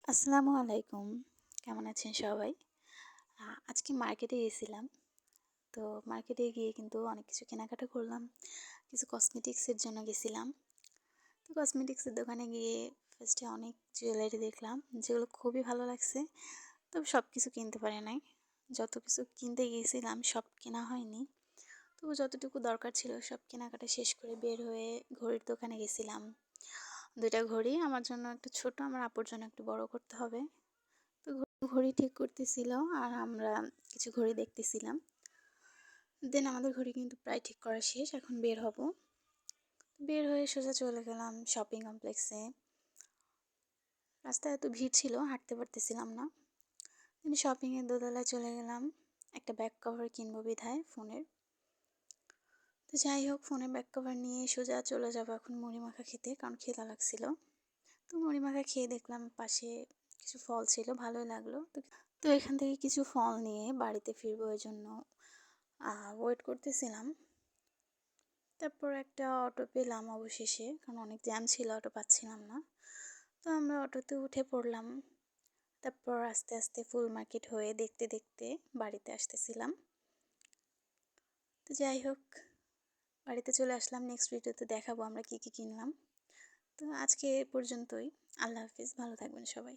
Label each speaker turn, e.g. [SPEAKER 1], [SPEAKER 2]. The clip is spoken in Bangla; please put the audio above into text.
[SPEAKER 1] আসসালামু আলাইকুম। কেমন আছেন সবাই? আজকে মার্কেটে গেছিলাম। তো মার্কেটে গিয়ে কিন্তু অনেক কিছু কেনাকাটা করলাম। কিছু কসমেটিক্সের জন্য গেছিলাম। তো কসমেটিক্সের দোকানে গিয়ে ফার্স্টে অনেক জুয়েলারি দেখলাম, যেগুলো খুবই ভালো লাগছে। তবে সব কিছু কিনতে পারি নাই। যত কিছু কিনতে গিয়েছিলাম সব কেনা হয়নি। তবু যতটুকু দরকার ছিল সব কেনাকাটা শেষ করে বের হয়ে ঘড়ির দোকানে গেছিলাম। ২ টা ঘড়ি আমার জন্য একটা ছোট, আমার আপুর জন্য একটু বড় করতে হবে। তো ঘড়ি ঠিক করতেছিল আর আমরা কিছু ঘড়ি দেখতেছিলাম। দেন আমাদের ঘড়ি কিন্তু প্রায় ঠিক করা শেষ। এখন বের হব। বের হয়ে সোজা চলে গেলাম শপিং কমপ্লেক্সে। রাস্তায় এত ভিড় ছিল হাঁটতে পারতেছিলাম না। দেন শপিংয়ের দোতলায় চলে গেলাম। একটা ব্যাক কভার কিনবো বিধায় ফোনের। তো যাই হোক, ফোনের ব্যাক কভার নিয়ে সোজা চলে যাবো এখন মুড়ি মাখা খেতে, কারণ খিদা লাগছিল। তো মুড়ি মাখা খেয়ে দেখলাম পাশে কিছু ফল ছিল, ভালোই লাগলো। তো এখান থেকে কিছু ফল নিয়ে বাড়িতে ফিরবো, ওই জন্য ওয়েট করতেছিলাম। তারপর একটা অটো পেলাম অবশেষে, কারণ অনেক জ্যাম ছিল, অটো পাচ্ছিলাম না। তো আমরা অটোতে উঠে পড়লাম। তারপর আস্তে আস্তে ফুল মার্কেট হয়ে দেখতে দেখতে বাড়িতে আসতেছিলাম। তো যাই হোক, বাড়িতে চলে আসলাম। নেক্সট ভিডিওতে দেখাবো আমরা কী কী কিনলাম। তো আজকে এ পর্যন্তই। আল্লাহ হাফিজ, ভালো থাকবেন সবাই।